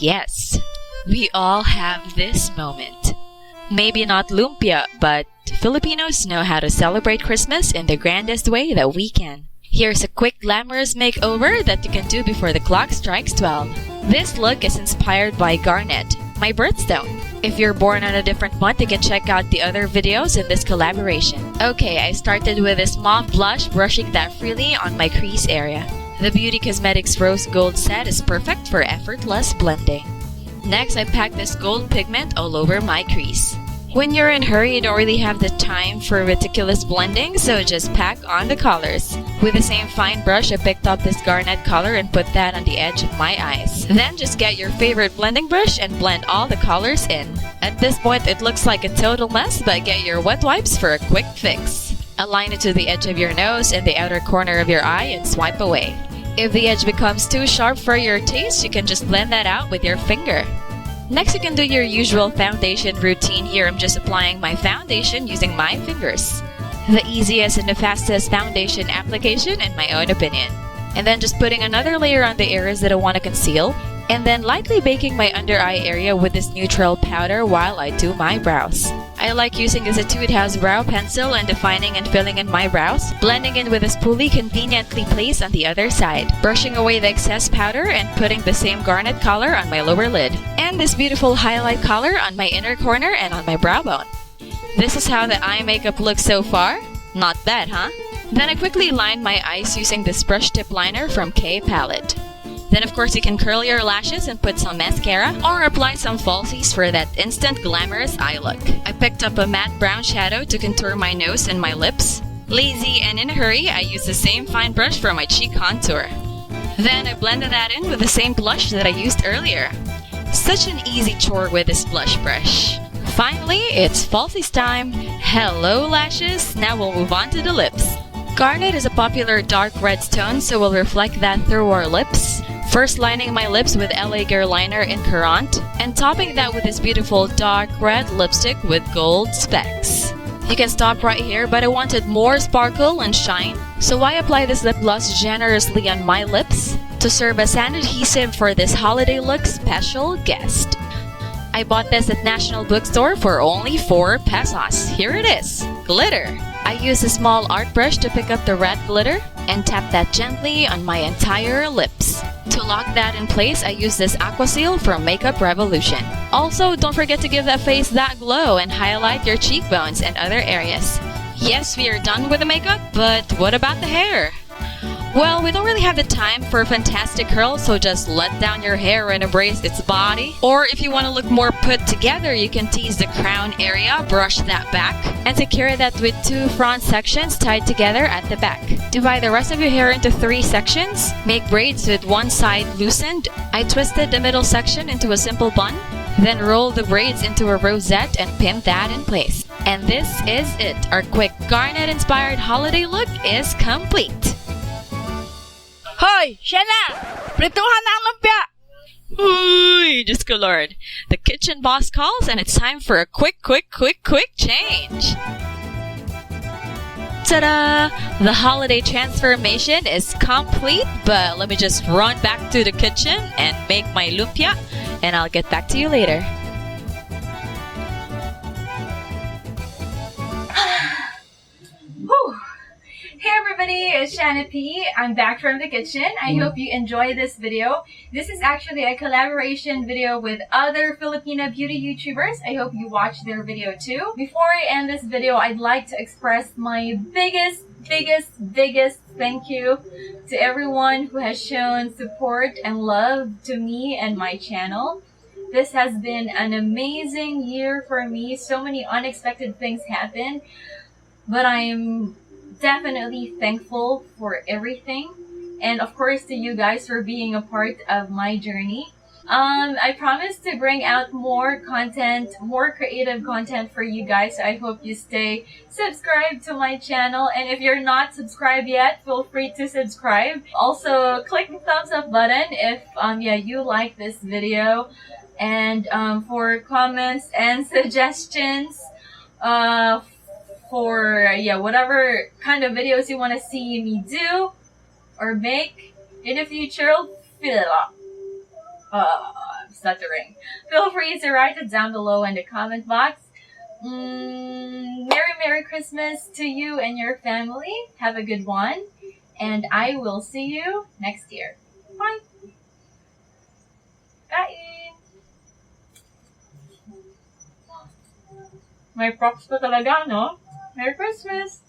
Yes, we all have this moment. Maybe not lumpia, but Filipinos know how to celebrate Christmas in the grandest way that we can. Here's a quick glamorous makeover that you can do before the clock strikes 12. This look is inspired by Garnet, my birthstone. If you're born on a different month, you can check out the other videos in this collaboration. Okay, I started with this mauve blush, brushing that freely on my crease area. The Beauty Cosmetics Rose Gold set is perfect for effortless blending. Next, I pack this gold pigment all over my crease. When you're in a hurry, you don't really have the time for meticulous blending, so just pack on the colors. With the same fine brush, I picked up this garnet color and put that on the edge of my eyes. Then just get your favorite blending brush and blend all the colors in. At this point, it looks like a total mess, but get your wet wipes for a quick fix. Align it to the edge of your nose and the outer corner of your eye and swipe away. If the edge becomes too sharp for your taste, you can just blend that out with your finger. Next, you can do your usual foundation routine. Here, I'm just applying my foundation using my fingers. The easiest and the fastest foundation application in my own opinion. And then just putting another layer on the areas that I want to conceal. And then lightly baking my under eye area with this neutral powder while I do my brows. I like using this Etude House brow pencil and defining and filling in my brows, blending in with a spoolie conveniently placed on the other side, brushing away the excess powder and putting the same garnet color on my lower lid, and this beautiful highlight color on my inner corner and on my brow bone. This is how the eye makeup looks so far. Not bad, huh? Then I quickly lined my eyes using this brush tip liner from K Palette. Then of course you can curl your lashes and put some mascara or apply some falsies for that instant glamorous eye look. I picked up a matte brown shadow to contour my nose and my lips. Lazy and in a hurry, I used the same fine brush for my cheek contour. Then I blended that in with the same blush that I used earlier. Such an easy chore with this blush brush. Finally, it's falsies time. Hello lashes, now we'll move on to the lips. Garnet is a popular dark red tone, so we'll reflect that through our lips. First lining my lips with LA Girl Liner in Currant, and topping that with this beautiful dark red lipstick with gold specks. You can stop right here, but I wanted more sparkle and shine, so I apply this lip gloss generously on my lips to serve as an adhesive for this holiday look special guest. I bought this at National Bookstore for only 4 pesos. Here it is, glitter. I use a small art brush to pick up the red glitter and tap that gently on my entire lips. To lock that in place, I use this Aqua Seal from Makeup Revolution. Also, don't forget to give that face that glow and highlight your cheekbones and other areas. Yes, we are done with the makeup, but what about the hair? Well, we don't really have the time for a fantastic curl, so just let down your hair and embrace its body. Or if you want to look more put together, you can tease the crown area, brush that back, and secure that with 2 front sections tied together at the back. Divide the rest of your hair into 3 sections. Make braids with one side loosened. I twisted the middle section into a simple bun, then roll the braids into a rosette and pin that in place. And this is it. Our quick Garnet-inspired holiday look is complete. Hoy! Siya na! Prituhan na ang lumpia! Uy, Diyos ko Lord. The kitchen boss calls and it's time for a quick change. Ta-da! The holiday transformation is complete, but let me just run back to the kitchen and make my lumpia, and I'll get back to you later. Hey everybody, it's XANA PEA. I'm back from the kitchen. I hope you enjoy this video. This is actually a collaboration video with other Filipino beauty YouTubers. I hope you watch their video too. Before I end this video, I'd like to express my biggest thank you to everyone who has shown support and love to me and my channel. This has been an amazing year for me. So many unexpected things happened, but I'm definitely thankful for everything, and of course to you guys for being a part of my journey. I promise to bring out more content, more creative content for you guys, so I hope you stay subscribed to my channel, and if you're not subscribed yet, feel free to subscribe. Also click the thumbs up button if you like this video, and for comments and suggestions for whatever kind of videos you want to see me do or make in the future, fill it up. I'm stuttering. Feel free to write it down below in the comment box. Merry Christmas to you and your family. Have a good one. And I will see you next year. Bye! Bye! May props pa talaga, no? Merry Christmas!